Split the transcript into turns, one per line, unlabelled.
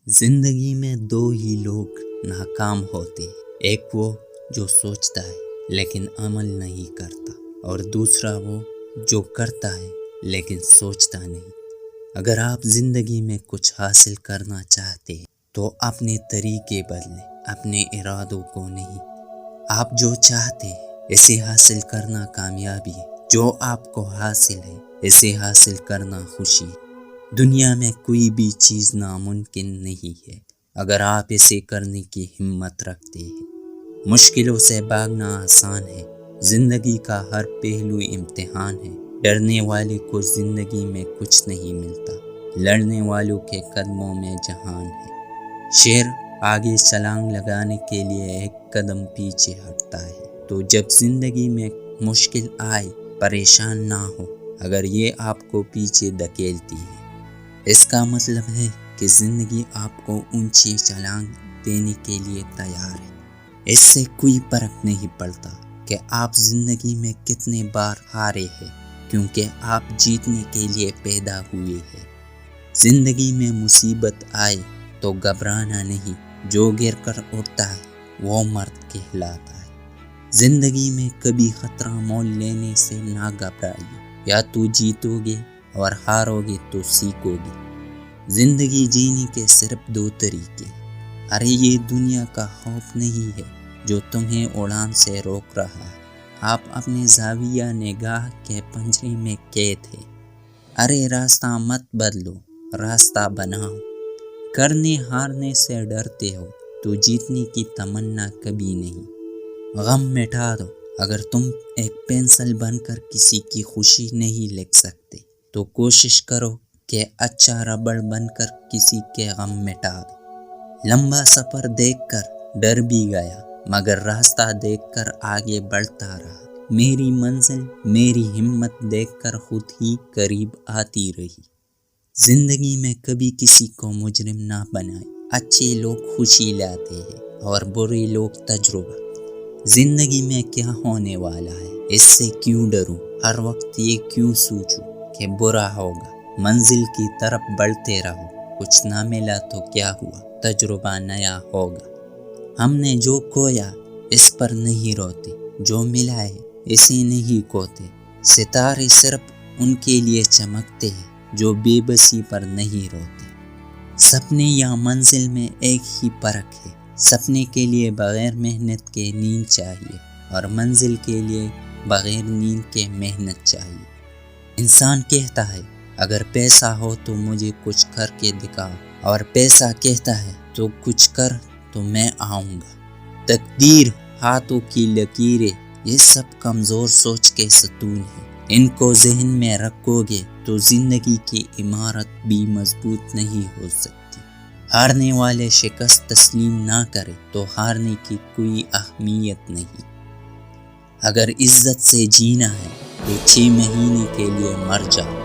زندگی میں دو ہی لوگ ناکام ہوتے ہیں، ایک وہ جو سوچتا ہے لیکن عمل نہیں کرتا، اور دوسرا وہ جو کرتا ہے لیکن سوچتا نہیں۔ اگر آپ زندگی میں کچھ حاصل کرنا چاہتے ہیں تو اپنے طریقے بدلیں، اپنے ارادوں کو نہیں۔ آپ جو چاہتے ہیں اسے حاصل کرنا کامیابی ہے، جو آپ کو حاصل ہے اسے حاصل کرنا خوشی ہے۔ دنیا میں کوئی بھی چیز ناممکن نہیں ہے اگر آپ اسے کرنے کی ہمت رکھتے ہیں۔ مشکلوں سے بھاگنا آسان ہے، زندگی کا ہر پہلو امتحان ہے۔ ڈرنے والے کو زندگی میں کچھ نہیں ملتا، لڑنے والوں کے قدموں میں جہان ہے۔ شیر آگے چھلانگ لگانے کے لیے ایک قدم پیچھے ہٹتا ہے۔ تو جب زندگی میں مشکل آئے پریشان نہ ہو اگر یہ آپ کو پیچھے دھکیلتی ہے۔ اس کا مطلب ہے کہ زندگی آپ کو اونچی چھلانگ دینے کے لیے تیار ہے۔ اس سے کوئی فرق نہیں پڑتا کہ آپ زندگی میں کتنے بار ہارے ہیں، کیونکہ آپ جیتنے کے لیے پیدا ہوئے ہیں۔ زندگی میں مصیبت آئے تو گھبرانا نہیں، جو گر کر اٹھتا ہے وہ مرد کہلاتا ہے۔ زندگی میں کبھی خطرہ مول لینے سے نہ گھبرائیے، یا تو جیتو گے اور ہارو گے تو سیکھو گے۔ زندگی جینے کے صرف دو طریقے، ارے یہ دنیا کا خوف نہیں ہے جو تمہیں اڑان سے روک رہا ہے، آپ اپنے زاویہ نگاہ کے پنجرے میں قید ہے۔ ارے راستہ مت بدلو، راستہ بناؤ۔ کرنے ہارنے سے ڈرتے ہو تو جیتنے کی تمنا کبھی نہیں۔ غم مٹا دو، اگر تم ایک پینسل بن کر کسی کی خوشی نہیں لکھ سکتے تو کوشش کرو کہ اچھا ربڑ بن کر کسی کے غم مٹا دو۔ لمبا سفر دیکھ کر ڈر بھی گیا، مگر راستہ دیکھ کر آگے بڑھتا رہا۔ میری منزل میری ہمت دیکھ کر خود ہی قریب آتی رہی۔ زندگی میں کبھی کسی کو مجرم نہ بنائے، اچھے لوگ خوشی لاتے ہیں اور برے لوگ تجربہ۔ زندگی میں کیا ہونے والا ہے اس سے کیوں ڈروں، ہر وقت یہ کیوں سوچوں کہ برا ہوگا۔ منزل کی طرف بڑھتے رہو، کچھ نہ ملا تو کیا ہوا، تجربہ نیا ہوگا۔ ہم نے جو کھویا اس پر نہیں روتے، جو ملا ہے اسے نہیں کھوتے۔ ستارے صرف ان کے لیے چمکتے ہیں جو بے بسی پر نہیں روتے۔ سپنے یا منزل میں ایک ہی فرق ہے، سپنے کے لیے بغیر محنت کے نیند چاہیے اور منزل کے لیے بغیر نیند کے محنت چاہیے۔ انسان کہتا ہے اگر پیسہ ہو تو مجھے کچھ کر کے دکھاؤ، اور پیسہ کہتا ہے تو کچھ کر تو میں آؤں گا۔ تقدیر، ہاتھوں کی لکیریں، یہ سب کمزور سوچ کے ستون ہیں۔ ان کو ذہن میں رکھو گے تو زندگی کی عمارت بھی مضبوط نہیں ہو سکتی۔ ہارنے والے شکست تسلیم نہ کرے تو ہارنے کی کوئی اہمیت نہیں۔ اگر عزت سے جینا ہے تو 6 مہینے کے لیے مر جاؤ،